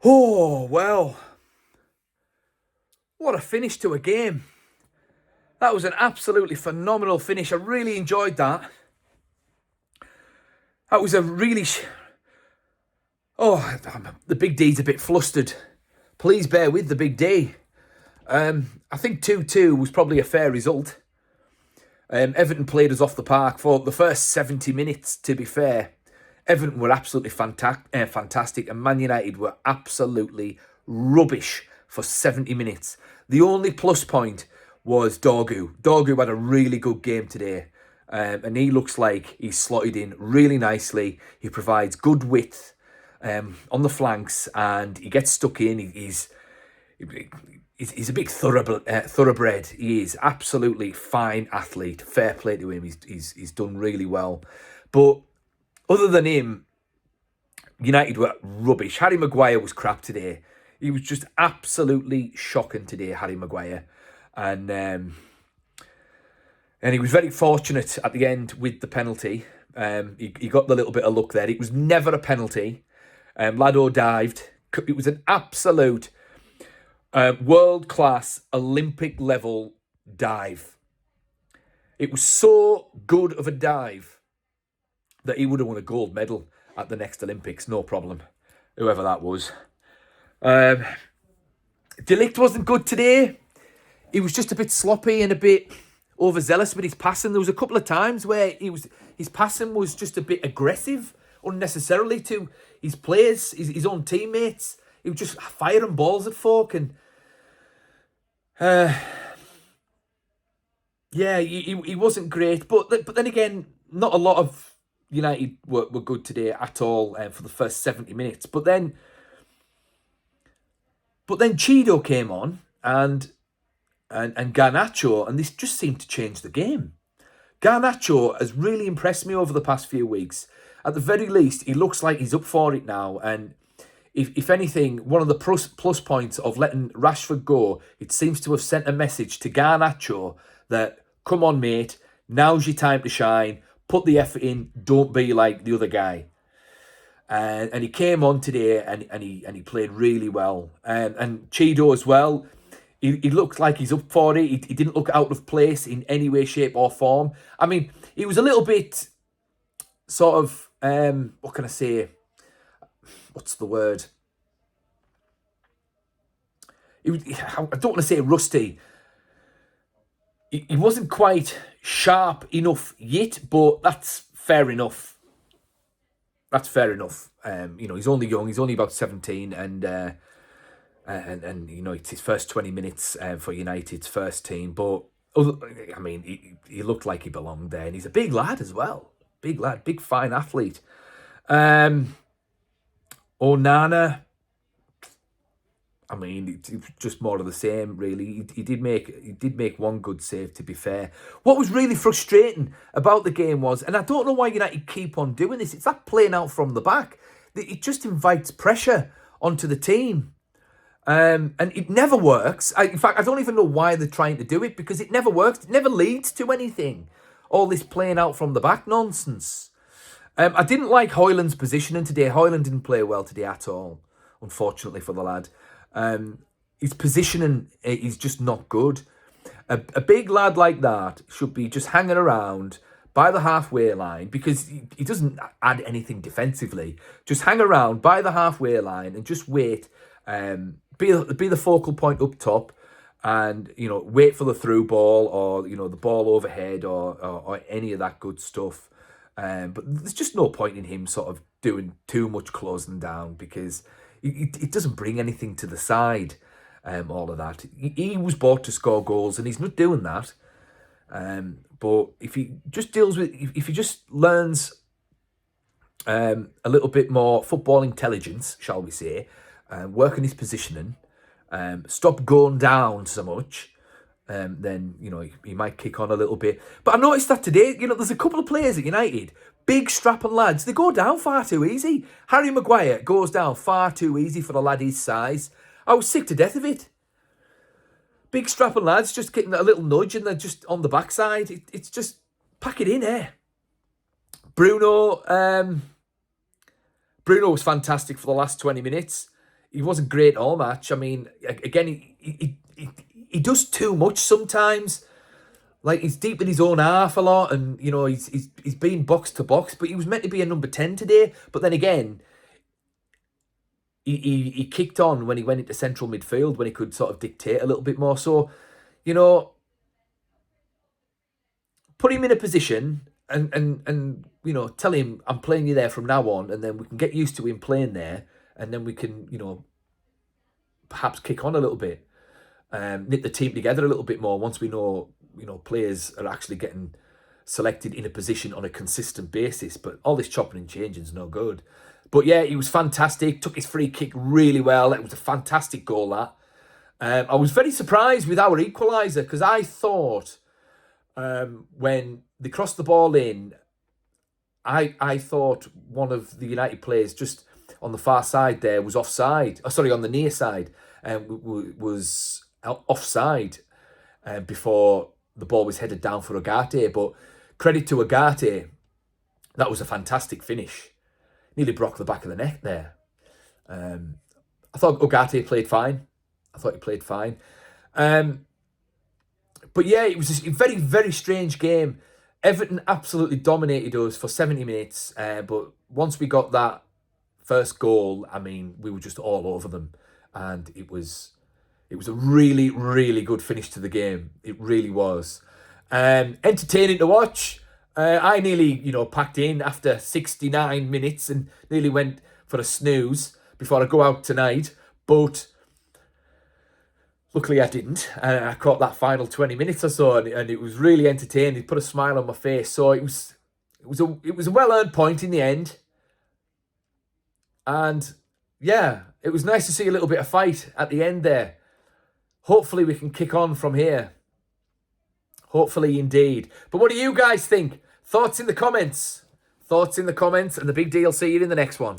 Oh, well, what a finish to a game. That was an absolutely phenomenal finish. I really enjoyed that. That was a really... the Big D's a bit flustered. Please bear with the Big D. I think 2-2 was probably a fair result. Everton played us off the park for the first 70 minutes, to be fair. Everton were absolutely fantastic, and Man United were absolutely rubbish for 70 minutes. The only plus point was Dorgu. Dorgu had a really good game today, and he looks like he's slotted in really nicely. He provides good width on the flanks, and he gets stuck in. He's a big thoroughbred. He is absolutely fine athlete. Fair play to him. He's done really well, but other than him, United were rubbish. Harry Maguire was crap today. He was just absolutely shocking today, Harry Maguire. And he was very fortunate at the end with the penalty. He got the little bit of luck there. It was never a penalty. Lado dived. It was an absolute world-class Olympic-level dive. It was so good of a dive that he would have won a gold medal at the next Olympics, no problem, whoever that was. De Ligt wasn't good today. He was just a bit sloppy and a bit overzealous with his passing. There was a couple of times where his passing was just a bit aggressive, unnecessarily to his players, his own teammates. He was just firing balls at folk, and he wasn't great. But then again, not a lot of United were good today at all for the first 70 minutes. But then Cheeto came on and Garnacho, and this just seemed to change the game. Garnacho has really impressed me over the past few weeks. At the very least, he looks like he's up for it now. And if anything, one of the plus points of letting Rashford go, it seems to have sent a message to Garnacho that, come on, mate, now's your time to shine. Put the effort in. Don't be like the other guy. And he came on today and he played really well. And Cheeto as well. He looked like he's up for it. He didn't look out of place in any way, shape or form. I mean, he was a little bit sort of, what can I say? What's the word? I don't want to say rusty. He wasn't quite sharp enough yet, but that's fair enough. That's fair enough. He's only young. He's only about 17, and it's his first 20 minutes for United's first team. But he looked like he belonged there, and he's a big lad as well. Big lad, big fine athlete. Onana. It's just more of the same, really. He did make one good save, to be fair. What was really frustrating about the game was, and I don't know why United keep on doing this, it's that playing out from the back. It just invites pressure onto the team. And it never works. In fact, I don't even know why they're trying to do it, because it never works. It never leads to anything. All this playing out from the back nonsense. I didn't like Højlund's positioning today. Højlund didn't play well today at all, unfortunately for the lad. His positioning is just not good. A big lad like that should be just hanging around by the halfway line, because he doesn't add anything defensively. Just hang around by the halfway line and just wait. Be the focal point up top, and wait for the through ball, or the ball overhead, or any of that good stuff. But there's just no point in him sort of doing too much closing down, because it doesn't bring anything to the side, all of that. He was bought to score goals, and he's not doing that. But if he just if he just learns a little bit more football intelligence, shall we say, work on his positioning, stop going down so much, then he might kick on a little bit. But I noticed that today, there's a couple of players at United, big strapping lads, they go down far too easy. Harry Maguire goes down far too easy for a lad his size. I was sick to death of it. Big strapping lads just getting a little nudge and they're just on the backside. It's just pack it in, eh? Bruno was fantastic for the last 20 minutes. he wasn't great all match. I mean, again, he does too much sometimes. Like, he's deep in his own half a lot, and you know he's been box to box. But he was meant to be a number 10 today. But then again, he kicked on when he went into central midfield, when he could sort of dictate a little bit more. So, you know, put him in a position and you know, tell him I'm playing you there from now on, and then we can get used to him playing there, and then we can, you know, perhaps kick on a little bit, knit the team together a little bit more once we know, you know, players are actually getting selected in a position on a consistent basis. But all this chopping and changing is no good. But yeah, he was fantastic. Took his free kick really well. It was a fantastic goal, that. I was very surprised with our equaliser, because I thought when they crossed the ball in, I thought one of the United players just on the far side there was offside. Oh, sorry, on the near side, was offside before the ball was headed down for Agate. But credit to Agate, that was a fantastic finish. Nearly broke the back of the neck there. I thought Agate played fine. But yeah, it was a very, very strange game. Everton absolutely dominated us for 70 minutes. But once we got that first goal, I mean, we were just all over them. And it was a really, really good finish to the game. It really was. Entertaining to watch. I nearly, you know, packed in after 69 minutes and nearly went for a snooze before I go out tonight. But luckily I didn't. I caught that final 20 minutes or so, and it was really entertaining. It put a smile on my face. So it was a well-earned point in the end. And yeah, it was nice to see a little bit of fight at the end there. Hopefully we can kick on from here. Hopefully indeed. But what do you guys think? Thoughts in the comments. And the big deal. See you in the next one.